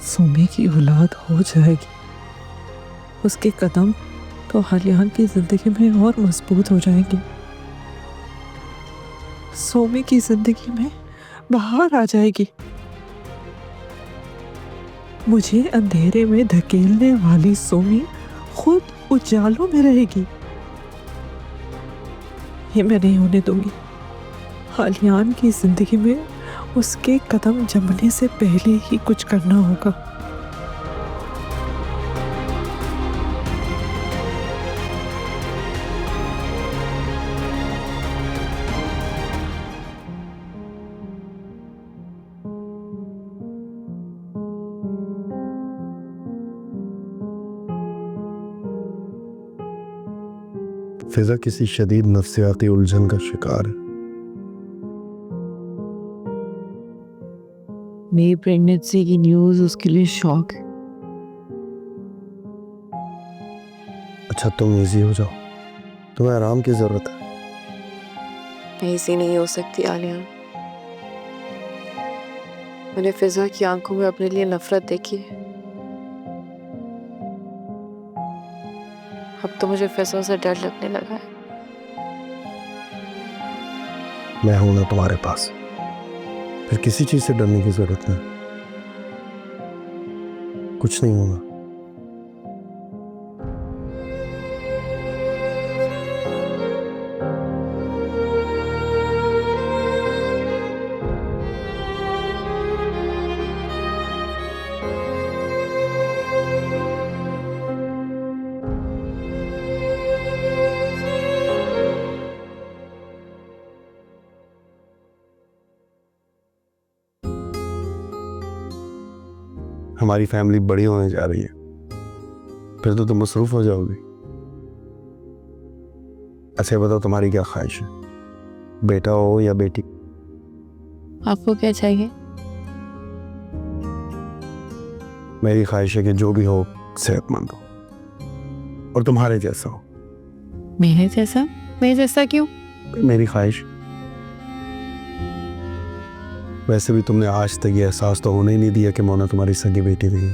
सोमे की औलाद हो जाएगी, उसके कदम तो हालियान की जिंदगी में और मजबूत हो जाएंगे। सोमे की जिंदगी में बाहर आ जाएगी। मुझे अंधेरे में धकेलने वाली सोमी खुद उजालों में रहेगी। ये मैं नहीं होने दूंगी। हालियान की जिंदगी में उसके कदम जमने से पहले ही कुछ करना होगा। फिजा किसी शदीद नफ्सियाती उलझन का शिकार है। मेरी प्रेगनेंसी की न्यूज़ उसके लिए शॉक है। अच्छा तुम इजी हो जाओ, तुम्हें आराम की जरूरत है। ऐसी नहीं हो सकती आलिया। मैंने फिजा की आंखों में अपने लिए नफरत देखी है। अब तो मुझे फिजा से डर लगने लगा है। मैं हूं ना तुम्हारे पास, फिर किसी चीज से डरने की जरूरत नहीं। कुछ नहीं होगा। हमारी फैमिली बड़ी होने जा रही है, फिर तो तुम मसरूफ हो जाओगी। अच्छा बताओ तुम्हारी क्या ख्वाहिश है, बेटा हो या बेटी? आपको क्या चाहिए? मेरी ख्वाहिश है कि जो भी हो सेहतमंद हो और तुम्हारे जैसा हो। मेरे जैसा? मेरे जैसा क्यों? मेरी ख्वाहिश। वैसे भी तुमने आज तक ये एहसास तो होने ही नहीं दिया कि मोना तुम्हारी सगी बेटी नहीं है।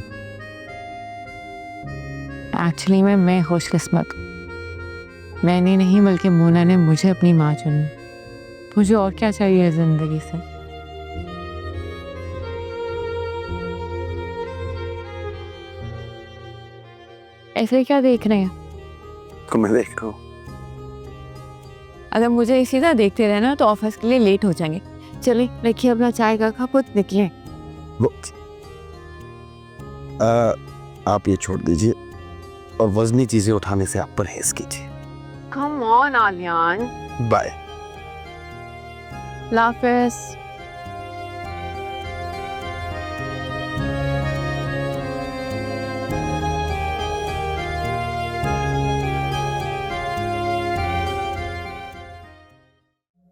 एक्चुअली मैं खुशकिस्मत। मैंने नहीं बल्कि मोना ने मुझे अपनी माँ चुनी। मुझे और क्या चाहिए जिंदगी से? ऐसे क्या देख रहे हैं? तो मैं देख रहा हूँ। अगर मुझे इसी तरह देखते रहना तो ऑफिस के लिए लेट हो जाएंगे। चलिए रखिए अपना चाय का कप और निकले। आप ये छोड़ दीजिए और वजनी चीजें उठाने से आप परहेज कीजिए। Come on Aliyan. Bye. Lafiz.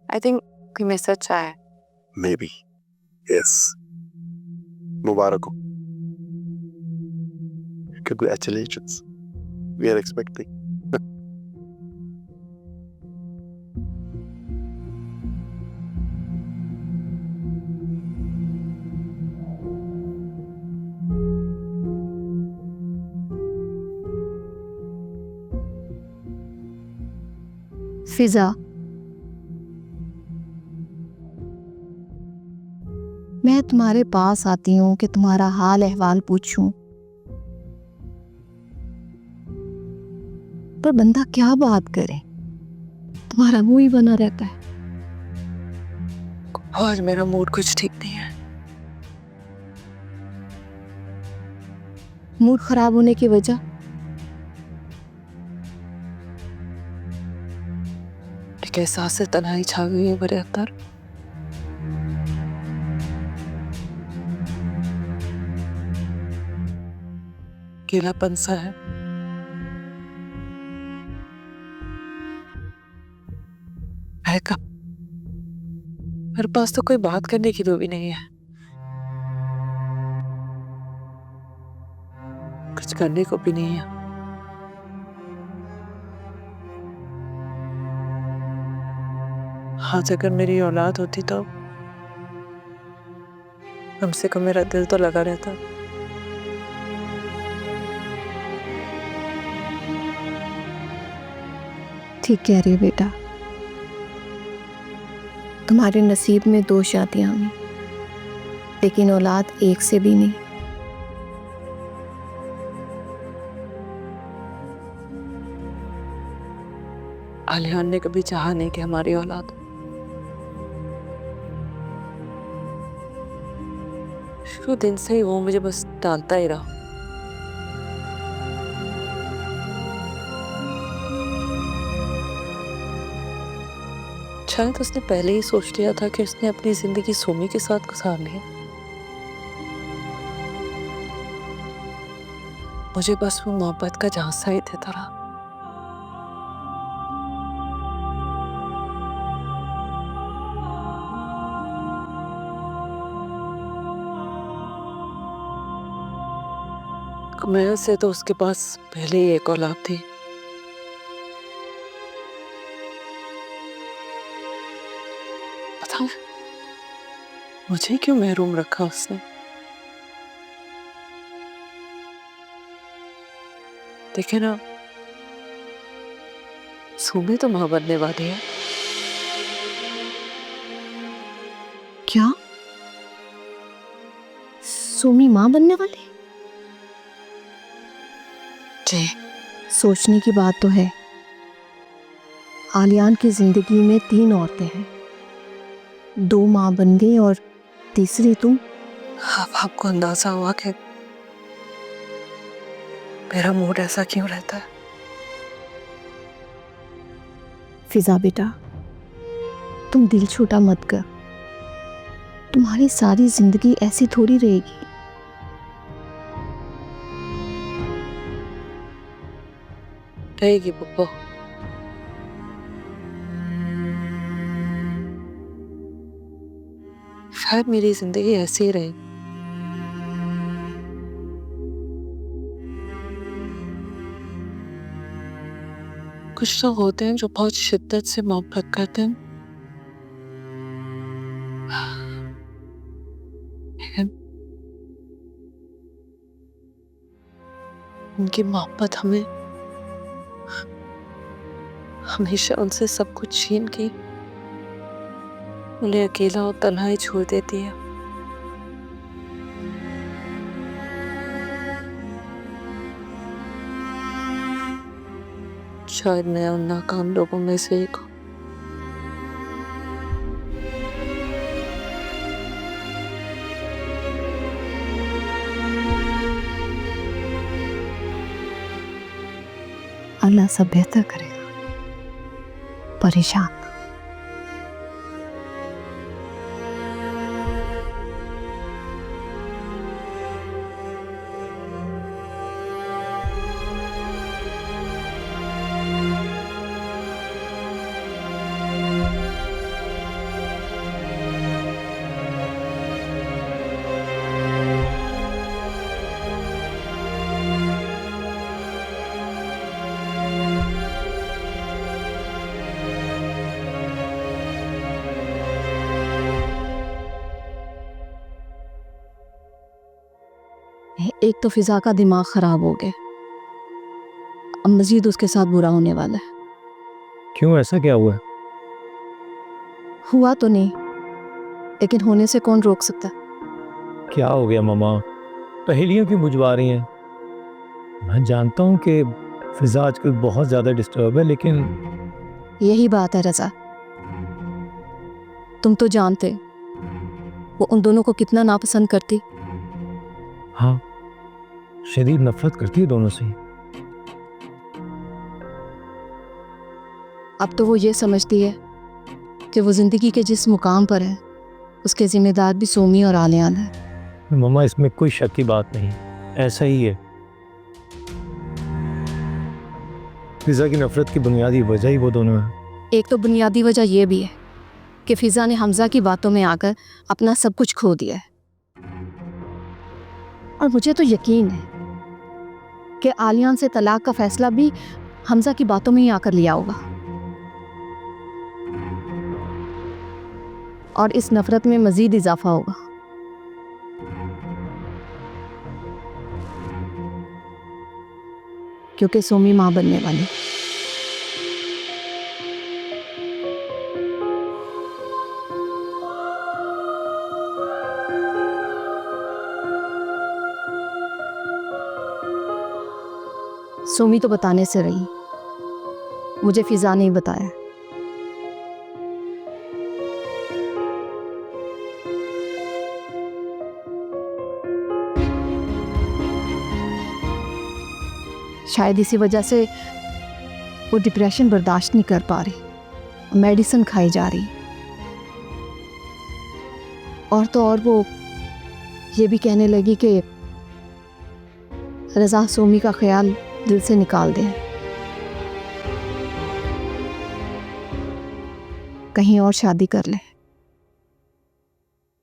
I think we missed a chai. Maybe. Yes. मुबारक हो। Congratulations. We are expecting. फिजा, मैं तुम्हारे पास आती हूँ कि तुम्हारा हाल अहवाल पूछूं, पर बंदा क्या बात करे, तुम्हारा मुंह ही बना रहता है। आज मेरा मूड कुछ ठीक नहीं है। मूड खराब होने की वजह? एक एहसास से तन्हाई छा गई है मेरे अंदर। अकेलापन सा है। मेरे पास तो कोई बात करने की तो भी नहीं है, कुछ करने को भी नहीं है। आज अगर मेरी औलाद होती तो कम से कम मेरा दिल तो लगा रहता। ठीक कह रही है बेटा, तुम्हारे नसीब में 2 शादियां हुई, लेकिन औलाद एक से भी नहीं। आलियान ने कभी चाहा नहीं कि हमारी औलाद। शुरू दिन से ही वो मुझे बस टालता ही रहा। शायद उसने पहले ही सोच लिया था कि उसने अपनी जिंदगी सोमी के साथ गुजारनी है। मुझे बस वो मोहब्बत का झांसा ही देता रहा। कमैल से तो उसके पास पहले ही एक औलाद थी। पता नहीं मुझे क्यों महरूम रखा उसने। देखे ना, सुमी तो मां बनने वाली है। क्या सुमी मां बनने वाली? जी, सोचने की बात तो है। आलियान की जिंदगी में 3 औरतें हैं, 2 मां बन गई और तीसरी तुम। अब आपको अंदाजा हुआ कि मेरा मूड ऐसा क्यों रहता है। फिजा बेटा, तुम दिल छोटा मत कर। तुम्हारी सारी जिंदगी ऐसी थोड़ी रहेगी। रहेगी पप्पा। शायद मेरी जिंदगी ऐसी ही रहेगी। कुछ लोग होते हैं जो बहुत शिद्दत से मोहब्बत करते हैं, लेकिन उनकी मोहब्बत हमें हमेशा उनसे सब कुछ छीन के उन्हें अकेला और तन्हाई छोड़ देती है। शायद मैं उन नाकाम लोगों में से एक हूँ। अल्लाह सब बेहतर करेगा, परेशान ना। एक तो फिजा का दिमाग खराब हो गया, अब मजीद उसके साथ बुरा होने वाला है। क्यों, ऐसा क्या हुआ है? हुआ तो नहीं, लेकिन होने से कौन रोक सकता। क्या हो गया मामा? पहेलियां क्यों बुझवा रही हैं? मैं जानता हूँ कि फिजा आजकल बहुत ज़्यादा डिस्टर्ब है, लेकिन यही बात है रजा, तुम तो जानते वो उन दोनों को कितना नापसंद करती। हाँ, शदीद नफरत करती है दोनों से ही। अब तो वो ये समझती है कि वो जिंदगी के जिस मुकाम पर है उसके जिम्मेदार भी सोमी और आलियान है। मामा, इसमें कोई शक की बात नहीं, ऐसा ही है। फिजा की नफरत की बुनियादी वजह ही वो दोनों है। एक तो बुनियादी वजह यह भी है कि फिजा ने हमजा की बातों में आकर अपना सब कुछ खो दिया है, और मुझे तो यकीन है कि आलियान से तलाक का फैसला भी हमजा की बातों में ही आकर लिया होगा, और इस नफरत में मजीद इजाफा होगा। क्योंकि सोमी मां बनने वाली। सोमी तो बताने से रही, मुझे फिजा नहीं बताया। शायद इसी वजह से वो डिप्रेशन बर्दाश्त नहीं कर पा रही, मेडिसिन खाई जा रही। और तो और वो ये भी कहने लगी कि रज़ा सोमी का ख्याल दिल से निकाल दे, कहीं और शादी कर ले।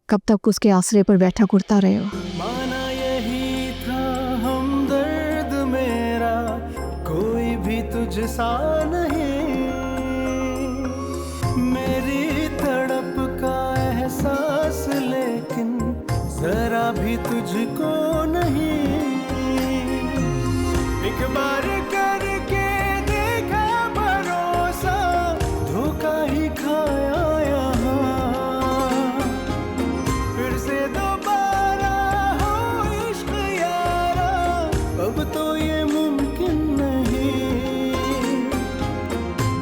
कब तक उसके आसरे पर बैठा कुर्ता रहे हो। माना यही था हमदर्द मेरा, कोई भी तुझसा नहीं, मेरी तड़प का एहसास लेकिन जरा भी तुझको नहीं। एक बार करके देखा भरोसा, धोखा ही खाया यहाँ, फिर से दोबारा हो इश्क यारा, अब तो ये मुमकिन नहीं।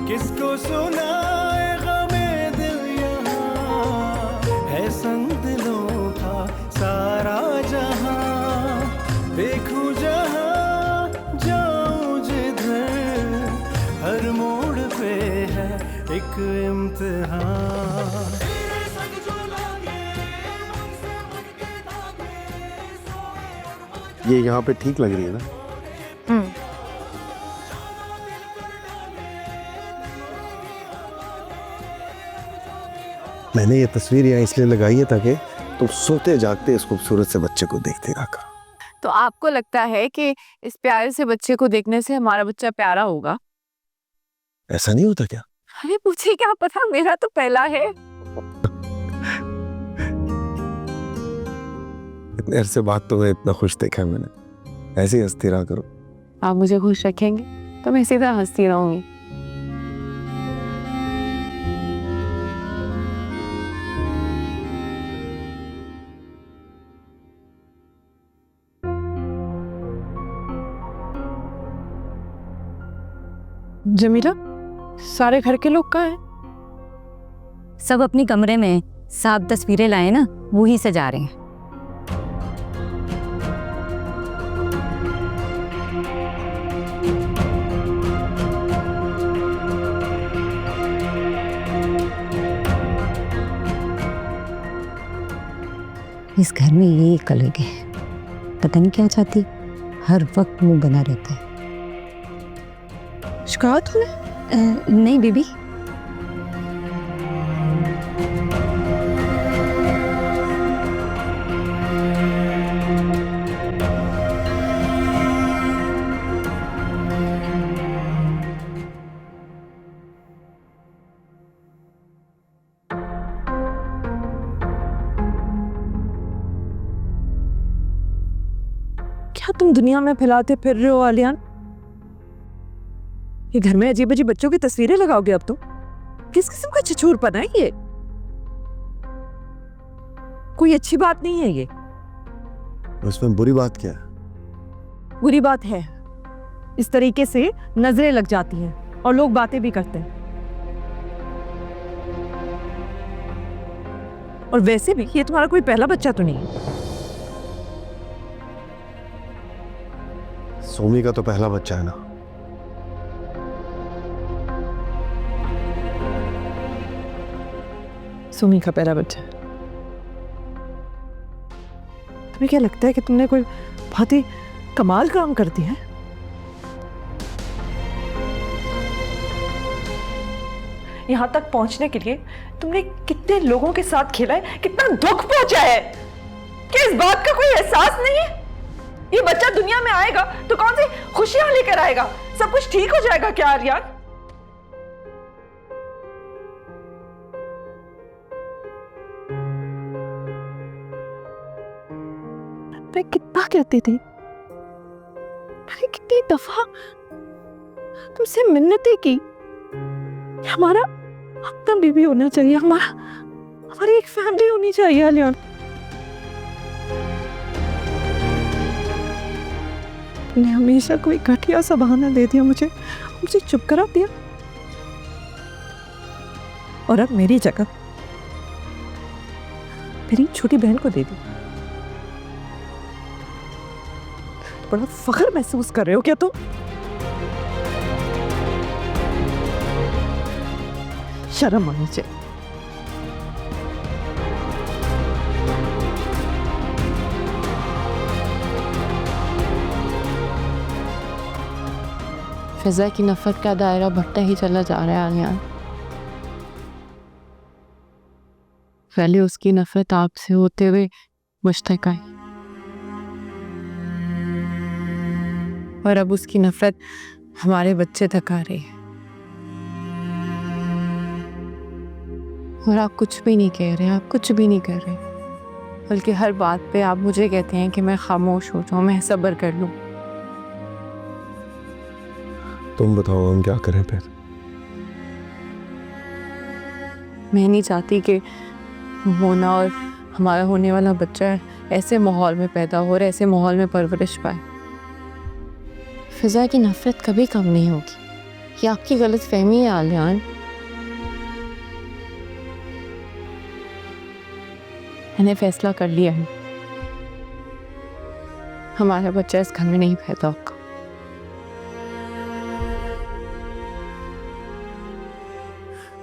किसको सुनाए गमे दिल यहाँ, है संग दिलों का सारा जहां। देखूं जहां जाऊं जिधर, हर मोड़ पे है एक इम्तिहान। ये यहाँ पे ठीक लग रही है ना? मैंने ये तस्वीर यहाँ इसलिए लगाई है ताकि तुम सोते जागते इस खूबसूरत से बच्चे को देखते रहा करो। तो आपको लगता है कि इस प्यारे से बच्चे को देखने से हमारा बच्चा प्यारा होगा? ऐसा नहीं होता क्या? अरे मुझे क्या पता, मेरा तो पहला है। इतने अरसे बाद तुम्हें इतना खुश देखा है मैंने। ऐसे ही हंसती रहा करो। आप मुझे खुश रखेंगे तो मैं इसी तरह हंसती रहूंगी। जमीला, सारे घर के लोग कहाँ हैं? सब अपनी कमरे में साफ तस्वीरें लाए ना, वो ही सजा रहे हैं। इस घर में ये एक अलग है, पता नहीं क्या चाहती, हर वक्त मुंह बना रहता है। शिकायत हुई? नहीं बीबी। क्या तुम दुनिया में फैलाते फिर रहे हो आलियान? ये घर में अजीब अजीब बच्चों की तस्वीरें लगाओगे अब तुम? किस किस्म का छिछोरपन है ये? कोई अच्छी बात नहीं है ये। उसमें बुरी बात क्या है? बुरी बात है, इस तरीके से नजरें लग जाती हैं और लोग बातें भी करते हैं। और वैसे भी ये तुम्हारा कोई पहला बच्चा तो नहीं है। सोमी का तो पहला बच्चा है ना। सुमी का पहला बच्चा। तुम्हें क्या लगता है कि तुमने कोई बहुत ही कमाल काम कर दिया है? यहां तक पहुंचने के लिए तुमने कितने लोगों के साथ खेला है, कितना दुख पहुंचा है। क्या इस बात का कोई एहसास नहीं है? ये बच्चा दुनिया में आएगा तो कौन सी खुशियां लेकर आएगा? सब कुछ ठीक हो जाएगा क्या आर्यन? मैं कितना कहती थी, मैंने कितनी दफा तुमसे मिन्नतें की, हमारा अपना बेबी होना चाहिए, हमारी एक फैमिली होनी चाहिए आलियान। तुमने हमेशा कोई घटिया सा बहाना दे दिया मुझे चुप करा दिया, और अब मेरी जगह मेरी छोटी बहन को दे दी। बड़ा फख्र महसूस कर रहे हो क्या तुम? शर्म आनी चाहिए। फिजा की नफरत का दायरा बढ़ता ही चला जा रहा है आलियान। पहले उसकी नफरत आपसे होते हुए मुझ तक आई, और अब उसकी नफरत हमारे बच्चे तक आ रही है। और आप कुछ भी नहीं कह रहे, आप कुछ भी नहीं कर रहे, बल्कि हर बात पे आप मुझे कहते हैं कि मैं खामोश हो जाऊं, मैं सब्र कर लूं। तुम बताओ हम क्या करें फिर? मैं नहीं चाहती कि मोना और हमारा होने वाला बच्चा ऐसे माहौल में पैदा हो और ऐसे माहौल में परवरिश पाए। फिजा की नफरत कभी कम नहीं होगी, ये आपकी गलत फहमी है आलियान। मैंने फैसला कर लिया है, हमारा बच्चा इस घर में नहीं पैदा होगा।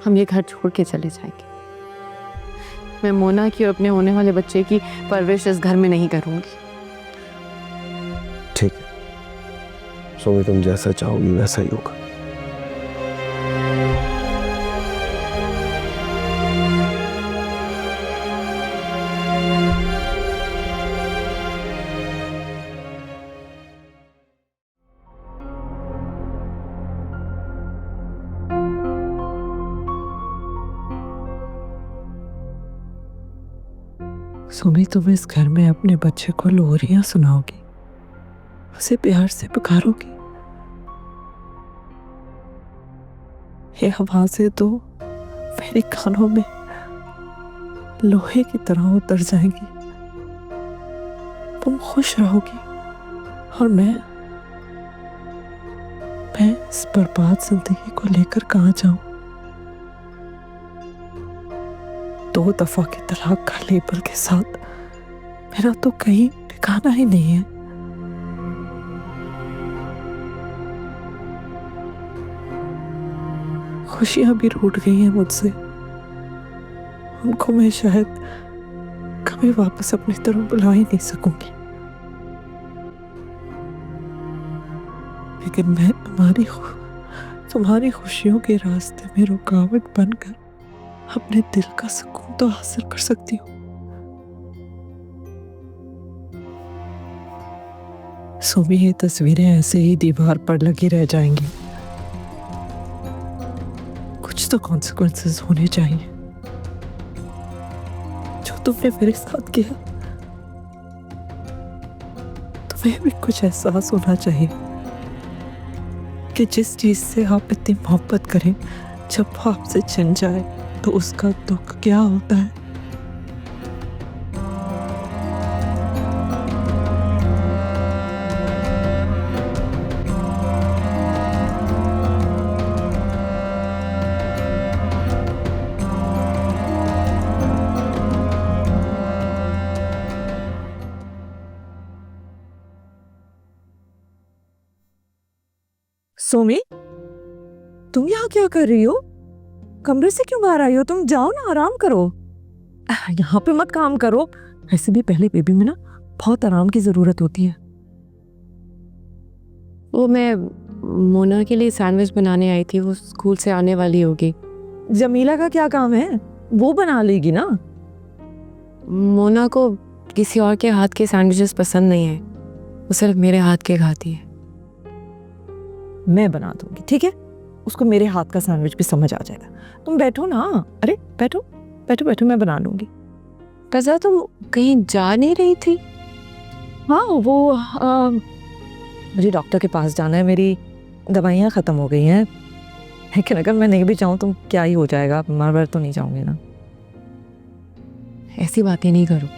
हम ये घर छोड़ के चले जाएंगे। मैं मोना की और अपने होने वाले बच्चे की परवरिश इस घर में नहीं करूंगी। ठीक है सोमी, तुम जैसा चाहोगी वैसा ही होगा। सुमी, तुम इस घर में अपने बच्चे को लोरियां सुनाओगी, उसे प्यार से पुकारोगी। ये आवाजें तो मेरे कानों में लोहे की तरह उतर जाएंगी। तुम खुश रहोगी और मैं इस बर्बाद जिंदगी को लेकर कहाँ जाऊं? 2 दफा के तलाक का लेबल के साथ मेरा तो कहीं ठिकाना ही नहीं है। खुशियां भी रूठ गई हैं मुझसे, उनको मैं शायद कभी वापस अपनी तरफ बुला ही नहीं सकूंगी। लेकिन मैं तुम्हारी खुशियों के रास्ते में रुकावट बनकर अपने दिल का सुकून तो हासिल कर सकती हूँ। सुबह ये तस्वीरें ऐसे ही दीवार पर लगी रह जाएंगी। कुछ तो कॉन्सिक्वेंसेस होने चाहिए। जो तुमने मेरे साथ किया, तुम्हें भी कुछ एहसास होना चाहिए कि जिस चीज से आप इतनी मोहब्बत करें, जब वो आपसे छिन जाए तो उसका दुख क्या होता है। सोमी, तुम यहाँ क्या कर रही हो? कमरे से क्यों बाहर आई हो? तुम जाओ ना, आराम करो। यहाँ पे मत काम करो। ऐसे भी पहले बेबी में ना बहुत आराम की जरूरत होती है। वो मैं मोना के लिए सैंडविच बनाने आई थी, वो स्कूल से आने वाली होगी। जमीला का क्या काम है? वो बना लेगी ना। मोना को किसी और के हाथ के सैंडविचेस पसंद नहीं है, वो सिर्फ मेरे हाथ के खाती है। मैं बना दूंगी, ठीक है? उसको मेरे हाथ का सैंडविच भी समझ आ जाएगा। तुम बैठो ना। अरे बैठो बैठो बैठो, मैं बना लूंगी। कज़ा, तुम कहीं जा नहीं रही थी? हाँ, वो मुझे डॉक्टर के पास जाना है। मेरी दवाइयाँ ख़त्म हो गई हैं, लेकिन अगर मैं नहीं भी जाऊँ तो क्या ही हो जाएगा। मर तो नहीं जाऊँगी ना। ऐसी बातें नहीं करो,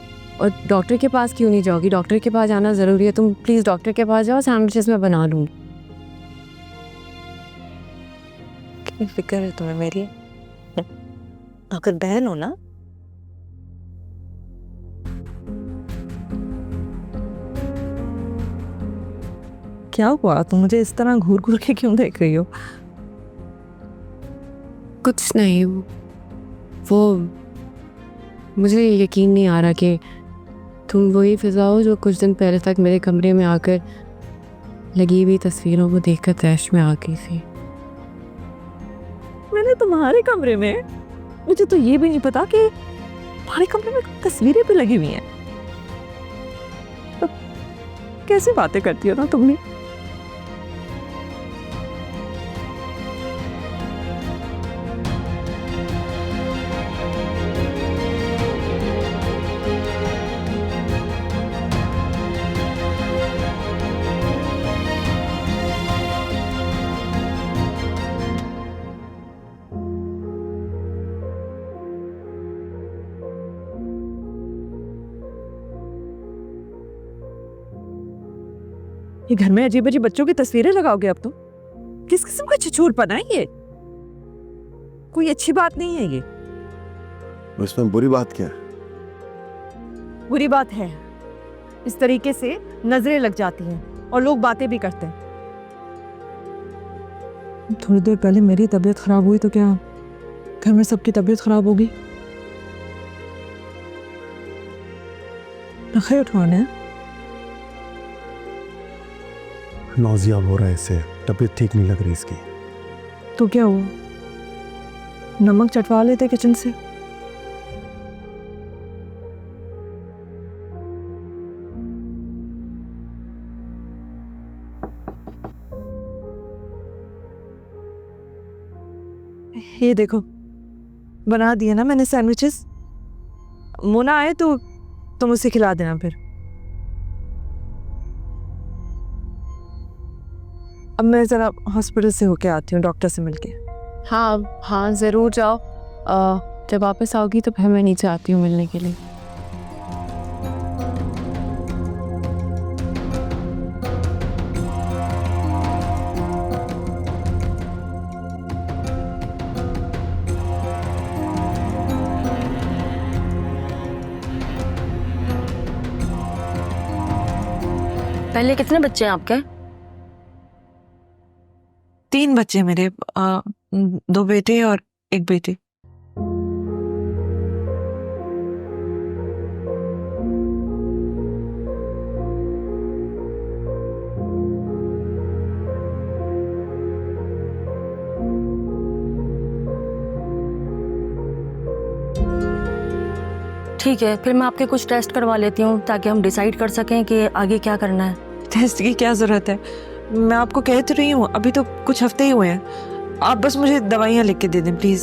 और डॉक्टर के पास क्यों नहीं जाओगी? डॉक्टर के पास जाना ज़रूरी है। तुम प्लीज़ डॉक्टर के पास जाओ, सैंडविचेस मैं बना लूँगी। कितनी फिक्र है तुम्हें मेरी, अगर बहन हो ना। क्या हुआ, तुम मुझे इस तरह घूर घूर के क्यों देख रही हो? कुछ नहीं, वो मुझे यकीन नहीं आ रहा कि तुम वही फिजा हो जो कुछ दिन पहले तक मेरे कमरे में आकर लगी हुई तस्वीरों को देखकर तैश में आ गई थी। मैंने तुम्हारे कमरे में, मुझे तो ये भी नहीं पता कि तुम्हारे कमरे में तस्वीरें भी लगी हुई हैं। तो कैसी बातें करती हो ना तुमने? ये घर में अजीब अजीब बच्चों की तस्वीरें लगाओगे अब तुम? किस किस्म का छिछोरपना है ये? कोई अच्छी बात नहीं है ये। उसमें बुरी बात क्या है? बुरी बात है, इस तरीके से नजरें लग जाती हैं और लोग बातें भी करते हैं। थोड़ी देर पहले मेरी तबीयत खराब हुई तो क्या घर में सबकी तबीयत खराब होगी? नखरे उठवाने हैं? नौजियाब हो रहा है इससे, तबीयत ठीक नहीं लग रही इसकी। तो क्या हुआ, नमक चटवा लेते किचन से। ये देखो, बना दिए ना मैंने सैंडविचेस। मोना आए तो तुम उसे खिला देना फिर। अब मैं ज़रा हॉस्पिटल से होके आती हूँ, डॉक्टर से मिलके। हाँ हाँ, ज़रूर जाओ। जब वापस आओगी तो फिर मैं नीचे आती हूँ मिलने के लिए। पहले कितने बच्चे हैं आपके? 3 बच्चे मेरे, 2 बेटे और 1 बेटी। ठीक है, फिर मैं आपके कुछ टेस्ट करवा लेती हूँ ताकि हम डिसाइड कर सकें कि आगे क्या करना है। टेस्ट की क्या जरूरत है, मैं आपको कह तो रही हूँ, अभी तो कुछ हफ्ते ही हुए हैं। आप बस मुझे दवाइयाँ लिख के दे दें प्लीज।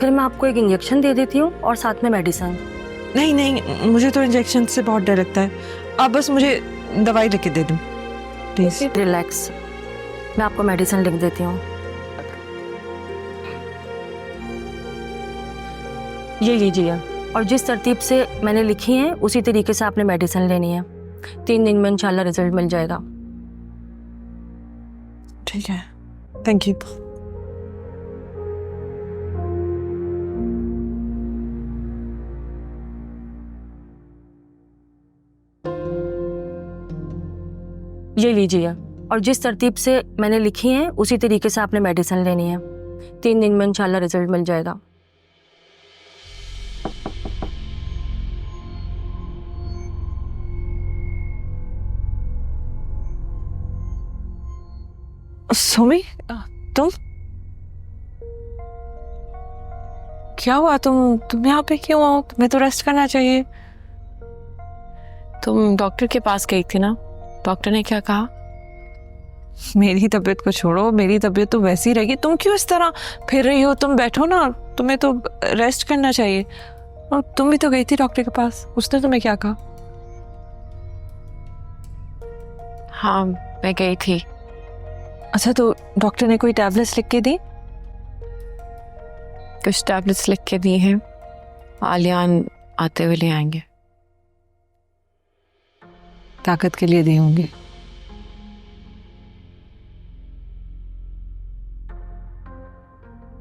फिर मैं आपको एक इंजेक्शन दे देती हूँ और साथ में मेडिसिन। नहीं नहीं, मुझे तो इंजेक्शन से बहुत डर लगता है, आप बस मुझे दवाई लिख के दे दें प्लीज। रिलैक्स, मैं आपको मेडिसिन लिख देती हूँ। ये लीजिए, और जिस तरतीब से मैंने लिखी है उसी तरीके से आपने मेडिसिन लेनी है। 3 दिन में इंशाल्लाह रिजल्ट मिल जाएगा। ठीक है, थैंक यू। ये लीजिए, और जिस तरतीब से मैंने लिखी है उसी तरीके से आपने मेडिसिन लेनी है। 3 दिन में इंशाल्लाह रिजल्ट मिल जाएगा। सोमी, तुम क्या हुआ? तुम यहाँ पे क्यों हो? तुम्हें तो रेस्ट करना चाहिए। तुम डॉक्टर के पास गई थी ना, डॉक्टर ने क्या कहा? मेरी तबीयत को छोड़ो, मेरी तबीयत तो वैसी रहेगी। तुम क्यों इस तरह फिर रही हो? तुम बैठो ना, तुम्हें तो रेस्ट करना चाहिए। और तुम भी तो गई थी डॉक्टर के पास, उसने तुम्हें क्या कहा? हाँ, मैं गई थी। अच्छा, तो डॉक्टर ने कोई टैबलेट्स लिख के दी? कुछ टैबलेट्स लिख के दी हैं, आलियान आते हुए ले आएंगे। ताकत के लिए दिए होंगे।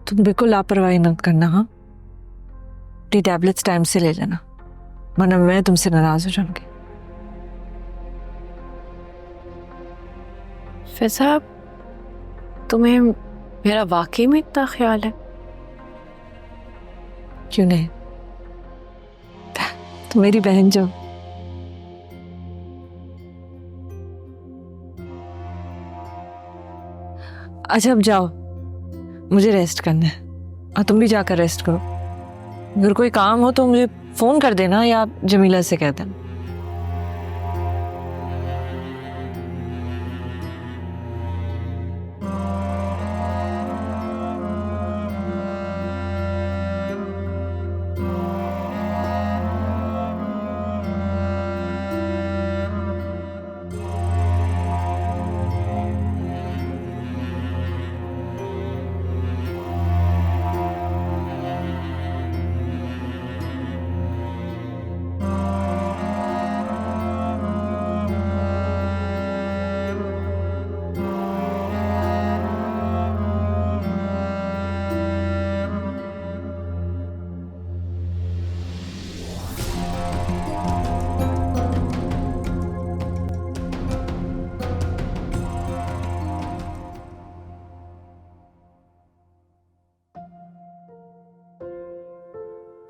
तुम बिल्कुल लापरवाही मत करना, हाँ? अपनी टैबलेट्स टाइम से ले लेना, वरना मैं तुमसे नाराज हो जाऊंगी। फिजा, तुम्हें मेरा वाकई में इतना ख्याल है? क्यों नहीं? तुम मेरी बहन जो। अच्छा अब जाओ, मुझे रेस्ट करना है और तुम भी जाकर रेस्ट करो। अगर कोई काम हो तो मुझे फोन कर देना या जमीला से कह देना।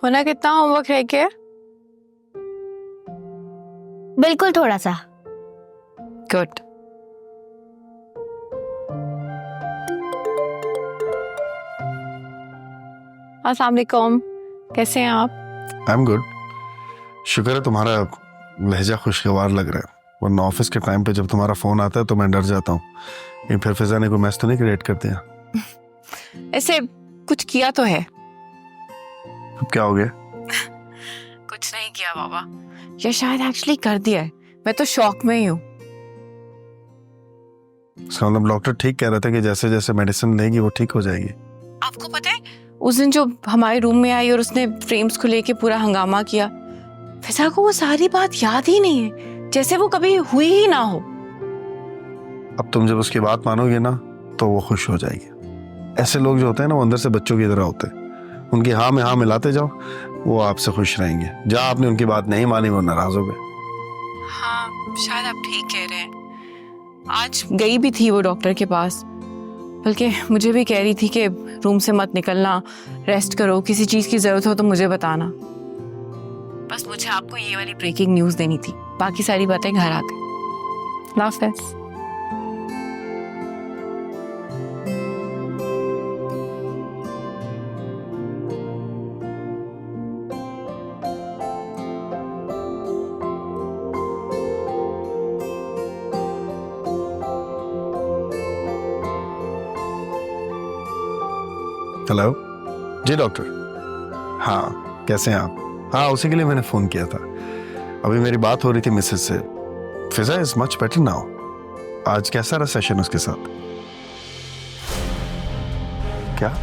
होना कितना होमवर्क रह गया? बिल्कुल थोड़ा सा। गुड। अस्सलाम वालेकुम, कैसे हैं आप? I am good. शुक्र है तुम्हारा लहजा खुशगवार लग रहा है, वरना ऑफिस के टाइम पे जब तुम्हारा फोन आता है तो मैं डर जाता हूँ ये फिर फिजा ने कोई मैस तो नहीं क्रिएट कर दिया। ऐसे कुछ किया तो है। अब क्या हो गया? कुछ नहीं किया बाबा, या शायद एक्चुअली कर दिया है। मैं तो शॉक में ही हूँ। इसका मतलब डॉक्टर ठीक कह रहा था कि जैसे जैसे मेडिसिन लेगी वो ठीक हो जाएगी। आपको पता है उस दिन जो हमारे रूम में आई और उसने फ्रेम्स को लेके पूरा हंगामा किया, फिजा को वो सारी बात याद ही नहीं है, जैसे वो कभी हुई ही ना हो। अब तुम जब उसकी बात मानोगे ना तो वो खुश हो जाएगी। ऐसे लोग जो होते हैं ना वो अंदर से बच्चों की तरह होते हैं, उनकी हाँ में हाँ मिलाते जाओ, वो आपसे खुश रहेंगे। जहाँ आपने उनकी बात नहीं मानी वो नाराज हो गए। हाँ शायद आप ठीक कह रहे हैं। आज गई भी थी वो डॉक्टर के पास, बल्कि मुझे भी कह रही थी कि रूम से मत निकलना, रेस्ट करो, किसी चीज़ की ज़रूरत हो तो मुझे बताना। बस मुझे आपको ये वाली ब्रेकिंग न्यूज़ देनी थी, बाकी सारी बातें घर आ गई। अल्लाह हाफ़िज़। हेलो जी डॉक्टर। हाँ कैसे हैं आप? हाँ उसी के लिए मैंने फोन किया था। अभी मेरी बात हो रही थी मिसेस से। फिजा इज मच बेटर नाउ। आज कैसा रहा सेशन उसके साथ? क्या?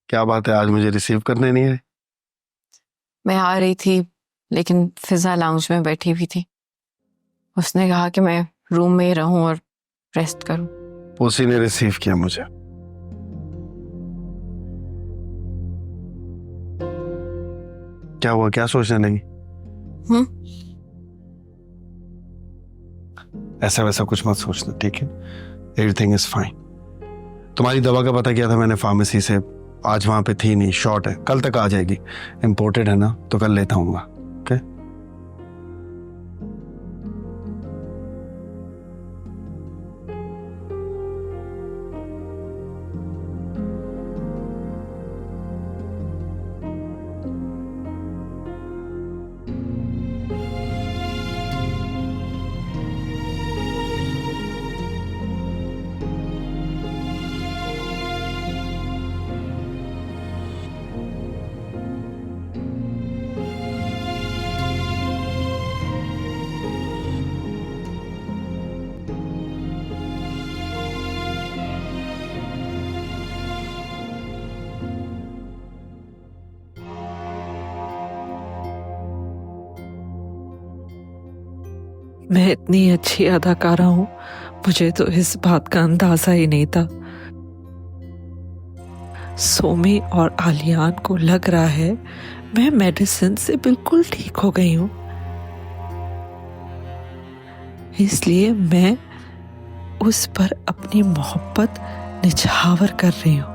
क्या बात है, आज मुझे रिसीव करने नहीं है? मैं आ रही थी लेकिन फिजा लाउंज में बैठी हुई थी। उसने कहा कि मैं रूम में ही रहूं और रेस्ट करूं। उसी ने रिसीव किया मुझे। क्या हुआ, क्या सोचने लगी? ऐसा वैसा कुछ मत सोचना, ठीक है? Everything is fine. तुम्हारी दवा का पता किया था मैंने फार्मेसी से, आज वहां पे थी नहीं, शॉर्ट है, कल तक आ जाएगी। इंपोर्टेड है ना तो कल लेता हूँ। ओके मैं इतनी अच्छी अदाकारा हूं, मुझे तो इस बात का अंदाजा ही नहीं था। सोमी और आलियान को लग रहा है मैं मेडिसिन से बिल्कुल ठीक हो गई हूं, इसलिए मैं उस पर अपनी मोहब्बत निछावर कर रही हूं।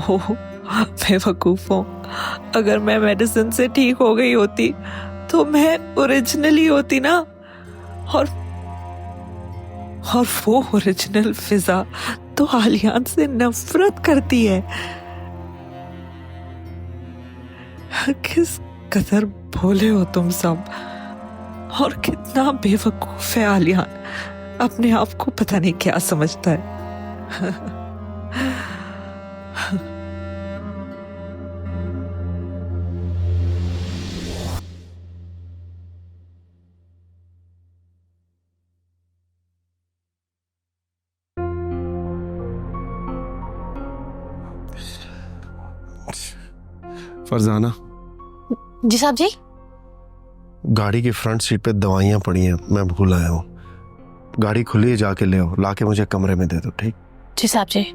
हो बेवकूफ हूं, अगर मैं मेडिसिन से ठीक हो गई होती तो मैं ओरिजिनली होती ना, और वो ओरिजिनल फिजा तो आलियान से नफरत करती है। किस कदर भोले हो तुम सब, और कितना बेवकूफ है आलियान, अपने आप को पता नहीं क्या समझता है। फरजाना, जी साहब जी। गाड़ी की फ्रंट सीट पे दवाइयाँ पड़ी हैं, मैं भूल आया हूँ। गाड़ी खुली है, जाके ले आओ, लाके मुझे कमरे में दे दो, ठीक? जी साहब जी।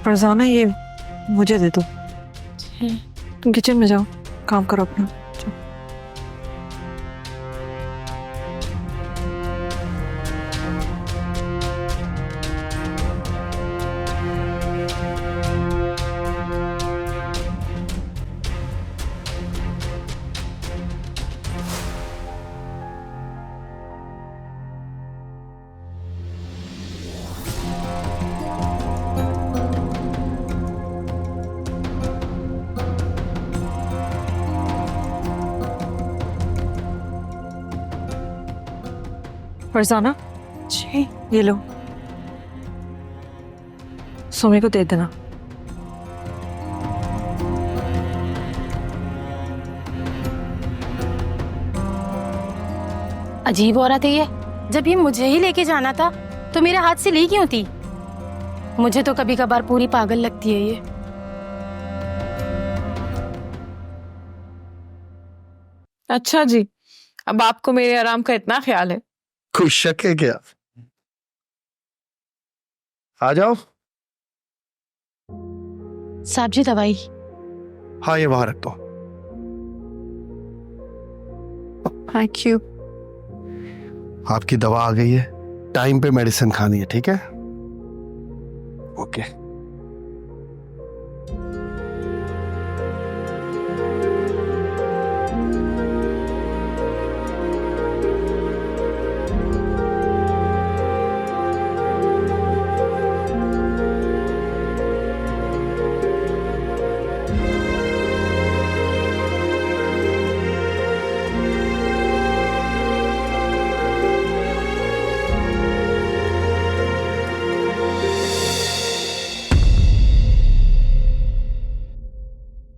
फरजाना, ये मुझे दे दो। तुम किचन में जाओ, काम करो अपना। फरजाना जी, ये लो, सोमी को दे देना। अजीब औरत है ये, जब ये मुझे ही लेके जाना था तो मेरे हाथ से ली क्यों थी? मुझे तो कभी कभार पूरी पागल लगती है ये। अच्छा जी, अब आपको मेरे आराम का इतना ख्याल है? कोई शक है क्या? आ जाओ। साहब जी दवाई। हाँ, ये वहां रख दो। Thank you. आपकी दवा आ गई है, टाइम पे मेडिसिन खानी है, ठीक है? ओके।